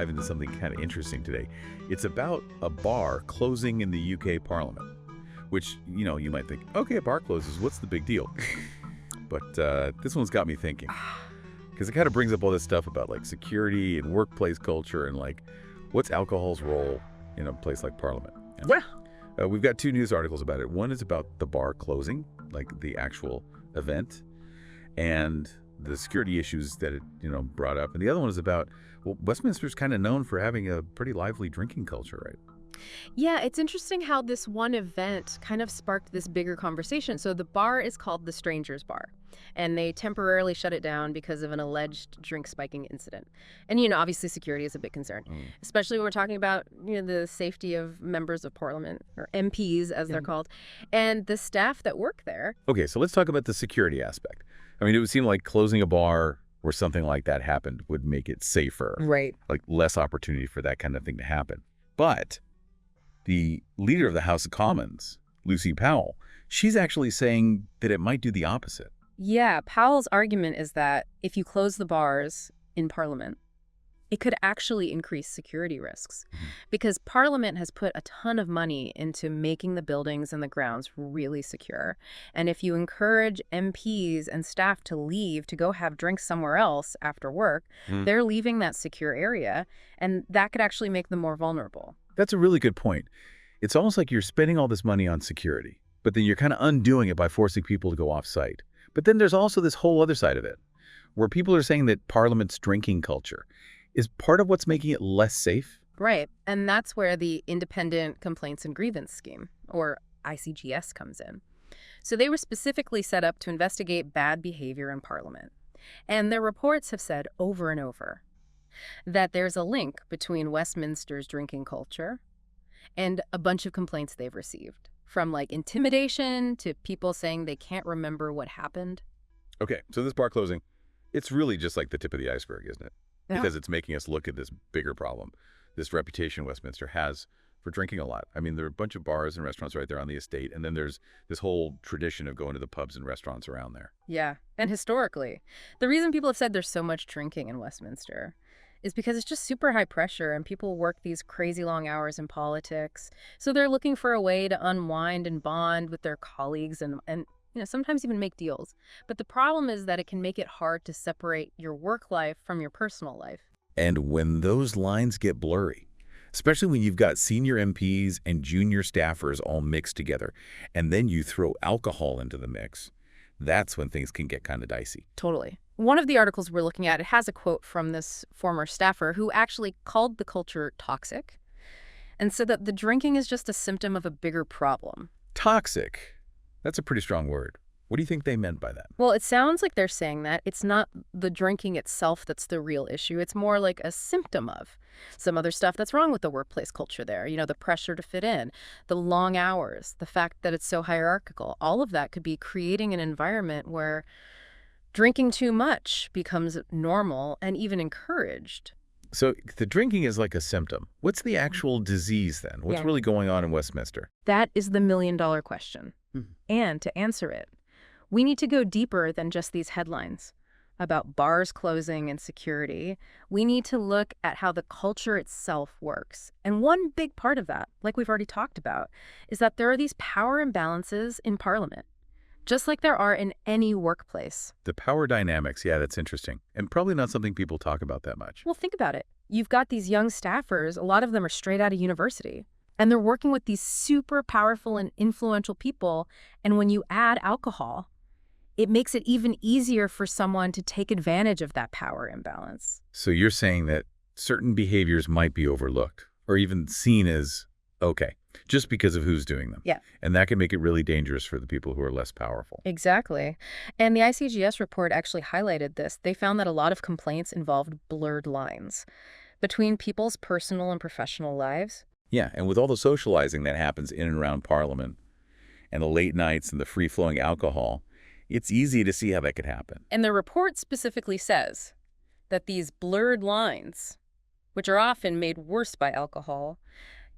dive into something kind of interesting today. It's about a bar closing in the UK Parliament, which, you might think, okay, a bar closes, what's the big deal? But this one's got me thinking, because it kind of brings up all this stuff about like security and workplace culture and like what's alcohol's role in a place like Parliament. We've got 2 news articles about it. One is about the bar closing, like the actual event, and the security issues that it brought up. And the other one is about, well, Westminster's kind of known for having a pretty lively drinking culture, right? Yeah, it's interesting how this one event kind of sparked this bigger conversation. So the bar is called the Strangers Bar, and they temporarily shut it down because of an alleged drink spiking incident. And, obviously security is a big concern, especially when we're talking about, the safety of members of Parliament, or MPs as they're called, and the staff that work there. Okay, so let's talk about the security aspect. I mean, it would seem like closing a bar where something like that happened would make it safer. Right. Like less opportunity for that kind of thing to happen. But the leader of the House of Commons, Lucy Powell, she's actually saying that it might do the opposite. Yeah, Powell's argument is that if you close the bars in Parliament, it could actually increase security risks because Parliament has put a ton of money into making the buildings and the grounds really secure. And if you encourage MPs and staff to leave to go have drinks somewhere else after work, they're leaving that secure area, and that could actually make them more vulnerable. That's a really good point. It's almost like you're spending all this money on security, but then you're kind of undoing it by forcing people to go off-site. But then there's also this whole other side of it, where people are saying that Parliament's drinking culture is part of what's making it less safe. Right. And that's where the Independent Complaints and Grievance Scheme, or ICGS, comes in. So they were specifically set up to investigate bad behavior in Parliament. And their reports have said over and over that there's a link between Westminster's drinking culture and a bunch of complaints they've received, from like intimidation to people saying they can't remember what happened. Okay, so this bar closing, it's really just like the tip of the iceberg, isn't it? Because it's making us look at this bigger problem, this reputation Westminster has for drinking a lot. I mean, there are a bunch of bars and restaurants right there on the estate, and then there's this whole tradition of going to the pubs and restaurants around there. Yeah, and historically, the reason people have said there's so much drinking in Westminster is because it's just super high pressure and people work these crazy long hours in politics. So they're looking for a way to unwind and bond with their colleagues and sometimes even make deals. But the problem is that it can make it hard to separate your work life from your personal life. And when those lines get blurry, especially when you've got senior MPs and junior staffers all mixed together, and then you throw alcohol into the mix, that's when things can get kind of dicey. Totally. One of the articles we're looking at, it has a quote from this former staffer who actually called the culture toxic and said that the drinking is just a symptom of a bigger problem. Toxic. That's a pretty strong word. What do you think they meant by that? Well, it sounds like they're saying that it's not the drinking itself that's the real issue. It's more like a symptom of some other stuff that's wrong with the workplace culture there. The pressure to fit in, the long hours, the fact that it's so hierarchical. All of that could be creating an environment where drinking too much becomes normal and even encouraged. So the drinking is like a symptom. What's the actual disease then? What's really going on in Westminster? That is the million-dollar question. And to answer it, we need to go deeper than just these headlines about bars closing and security. We need to look at how the culture itself works. And one big part of that, like we've already talked about, is that there are these power imbalances in Parliament, just like there are in any workplace. The power dynamics, yeah, that's interesting. And probably not something people talk about that much. Well, think about it. You've got these young staffers, a lot of them are straight out of university, and they're working with these super powerful and influential people. And when you add alcohol, it makes it even easier for someone to take advantage of that power imbalance. So you're saying that certain behaviors might be overlooked or even seen as okay, just because of who's doing them. Yeah. And that can make it really dangerous for the people who are less powerful. Exactly. And the ICGS report actually highlighted this. They found that a lot of complaints involved blurred lines between people's personal and professional lives. Yeah, and with all the socializing that happens in and around Parliament and the late nights and the free-flowing alcohol, it's easy to see how that could happen. And the report specifically says that these blurred lines, which are often made worse by alcohol,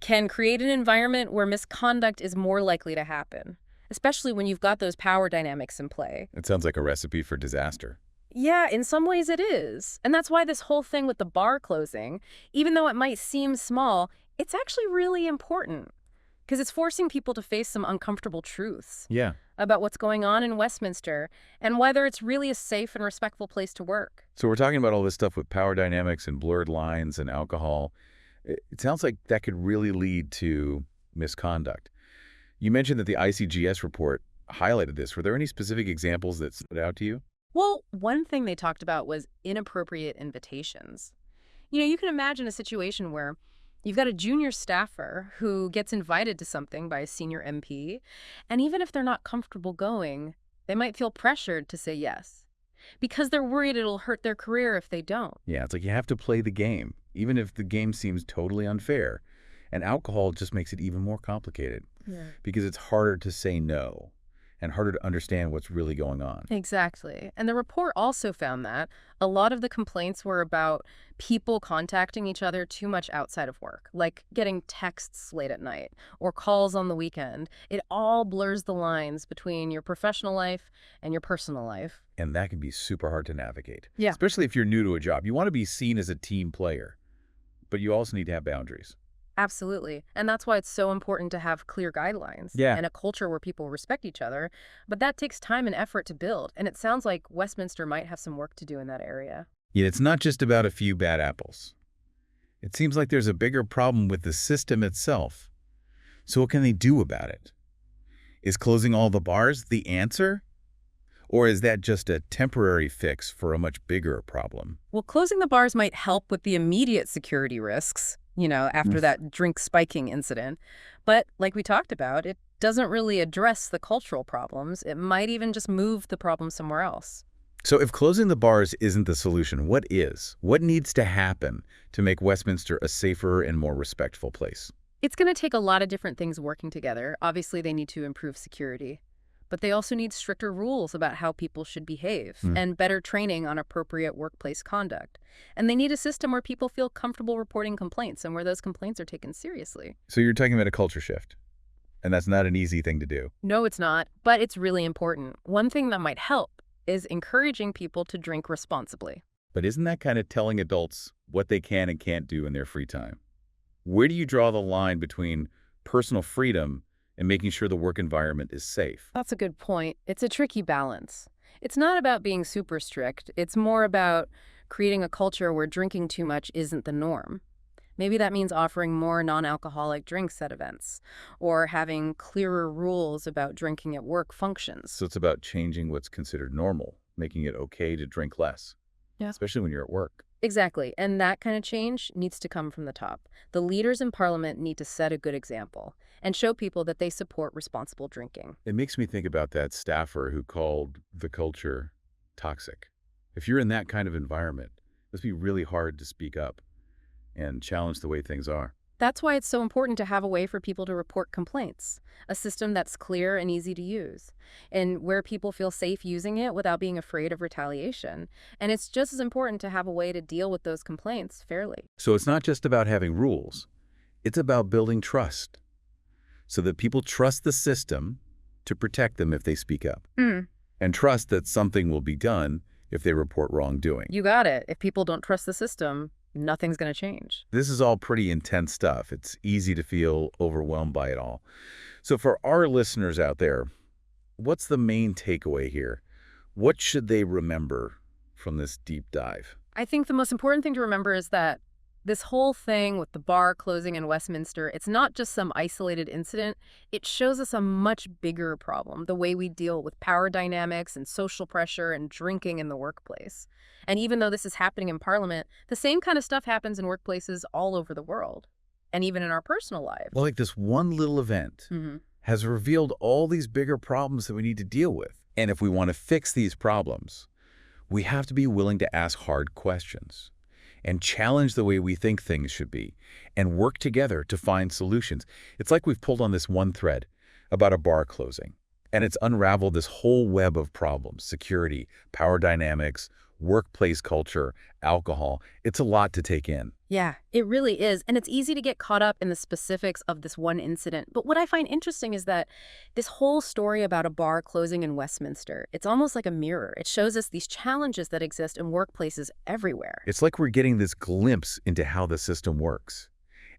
can create an environment where misconduct is more likely to happen, especially when you've got those power dynamics in play. It sounds like a recipe for disaster. Yeah, in some ways it is. And that's why this whole thing with the bar closing, even though it might seem small, it's actually really important. Because it's forcing people to face some uncomfortable truths Yeah. about what's going on in Westminster and whether it's really a safe and respectful place to work. So we're talking about all this stuff with power dynamics and blurred lines and alcohol. It sounds like that could really lead to misconduct. You mentioned that the ICGS report highlighted this. Were there any specific examples that stood out to you? Well, one thing they talked about was inappropriate invitations. You can imagine a situation where you've got a junior staffer who gets invited to something by a senior MP, and even if they're not comfortable going, they might feel pressured to say yes because they're worried it'll hurt their career if they don't. Yeah, it's like you have to play the game, even if the game seems totally unfair. And alcohol just makes it even more complicated because it's harder to say no and harder to understand what's really going on. Exactly. And the report also found that a lot of the complaints were about people contacting each other too much outside of work, like getting texts late at night or calls on the weekend. It all blurs the lines between your professional life and your personal life. And that can be super hard to navigate, Yeah. especially if you're new to a job. You want to be seen as a team player, but you also need to have boundaries. Absolutely. And that's why it's so important to have clear guidelines Yeah. and a culture where people respect each other. But that takes time and effort to build. And it sounds like Westminster might have some work to do in that area. Yet it's not just about a few bad apples. It seems like there's a bigger problem with the system itself. So what can they do about it? Is closing all the bars the answer? Or is that just a temporary fix for a much bigger problem? Well, closing the bars might help with the immediate security risks, after that drink spiking incident. But like we talked about, it doesn't really address the cultural problems. It might even just move the problem somewhere else. So if closing the bars isn't the solution, what is? What needs to happen to make Westminster a safer and more respectful place? It's going to take a lot of different things working together. Obviously, they need to improve security. But they also need stricter rules about how people should behave and better training on appropriate workplace conduct. And they need a system where people feel comfortable reporting complaints and where those complaints are taken seriously. So you're talking about a culture shift, and that's not an easy thing to do. No, it's not, but it's really important. One thing that might help is encouraging people to drink responsibly. But isn't that kind of telling adults what they can and can't do in their free time? Where do you draw the line between personal freedom and making sure the work environment is safe? That's a good point. It's a tricky balance. It's not about being super strict. It's more about creating a culture where drinking too much isn't the norm. Maybe that means offering more non-alcoholic drinks at events or having clearer rules about drinking at work functions. So it's about changing what's considered normal, making it okay to drink less, especially when you're at work. Exactly. And that kind of change needs to come from the top. The leaders in Parliament need to set a good example and show people that they support responsible drinking. It makes me think about that staffer who called the culture toxic. If you're in that kind of environment, it must be really hard to speak up and challenge the way things are. That's why it's so important to have a way for people to report complaints, a system that's clear and easy to use, and where people feel safe using it without being afraid of retaliation. And it's just as important to have a way to deal with those complaints fairly. So it's not just about having rules. It's about building trust so that people trust the system to protect them if they speak up and trust that something will be done if they report wrongdoing. You got it. If people don't trust the system, nothing's going to change. This is all pretty intense stuff. It's easy to feel overwhelmed by it all. So for our listeners out there, what's the main takeaway here? What should they remember from this deep dive? I think the most important thing to remember is that this whole thing with the bar closing in Westminster, it's not just some isolated incident. It shows us a much bigger problem, the way we deal with power dynamics and social pressure and drinking in the workplace. And even though this is happening in Parliament, the same kind of stuff happens in workplaces all over the world, and even in our personal lives. Well, like this one little event has revealed all these bigger problems that we need to deal with. And if we want to fix these problems, we have to be willing to ask hard questions and challenge the way we think things should be and work together to find solutions. It's like we've pulled on this one thread about a bar closing, and it's unraveled this whole web of problems: security, power dynamics, workplace culture, alcohol. It's a lot to take in. Yeah, it really is. And it's easy to get caught up in the specifics of this one incident. But what I find interesting is that this whole story about a bar closing in Westminster, it's almost like a mirror. It shows us these challenges that exist in workplaces everywhere. It's like we're getting this glimpse into how the system works.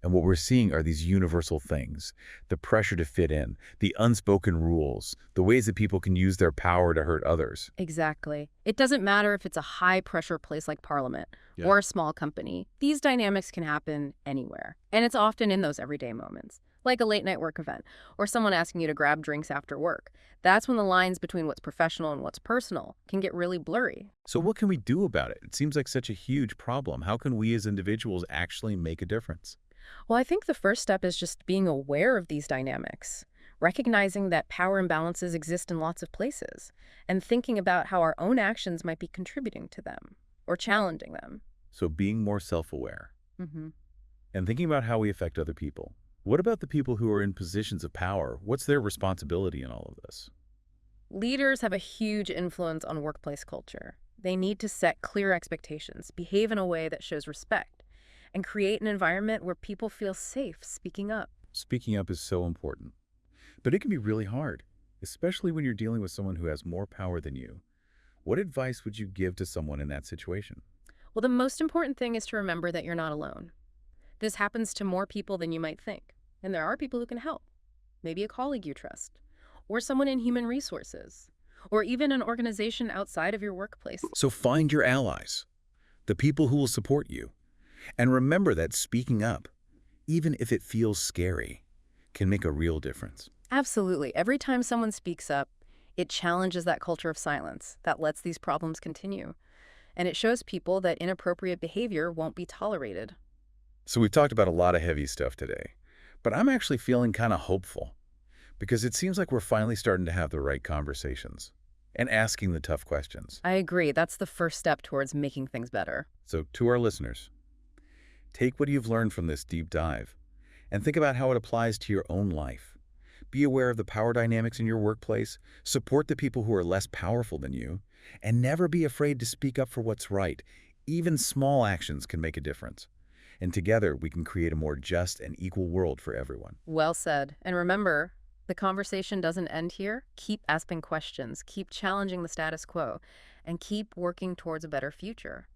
And what we're seeing are these universal things: the pressure to fit in, the unspoken rules, the ways that people can use their power to hurt others. Exactly. It doesn't matter if it's a high-pressure place like Parliament Yeah. or a small company. These dynamics can happen anywhere. And it's often in those everyday moments, like a late-night work event or someone asking you to grab drinks after work. That's when the lines between what's professional and what's personal can get really blurry. So what can we do about it? It seems like such a huge problem. How can we as individuals actually make a difference? Well, I think the first step is just being aware of these dynamics, recognizing that power imbalances exist in lots of places, and thinking about how our own actions might be contributing to them or challenging them. So being more self-aware hmm and thinking about how we affect other people. What about the people who are in positions of power? What's their responsibility in all of this? Leaders have a huge influence on workplace culture. They need to set clear expectations, behave in a way that shows respect, and create an environment where people feel safe speaking up. Speaking up is so important, but it can be really hard, especially when you're dealing with someone who has more power than you. What advice would you give to someone in that situation? Well, the most important thing is to remember that you're not alone. This happens to more people than you might think, and there are people who can help. Maybe a colleague you trust, or someone in human resources, or even an organization outside of your workplace. So find your allies, the people who will support you. And remember that speaking up, even if it feels scary, can make a real difference. Absolutely. Every time someone speaks up, it challenges that culture of silence that lets these problems continue. And it shows people that inappropriate behavior won't be tolerated. So we've talked about a lot of heavy stuff today, but I'm actually feeling kind of hopeful because it seems like we're finally starting to have the right conversations and asking the tough questions. I agree. That's the first step towards making things better. So to our listeners, take what you've learned from this deep dive and think about how it applies to your own life. Be aware of the power dynamics in your workplace, support the people who are less powerful than you, and never be afraid to speak up for what's right. Even small actions can make a difference. And together, we can create a more just and equal world for everyone. Well said. And remember, the conversation doesn't end here. Keep asking questions, keep challenging the status quo, and keep working towards a better future.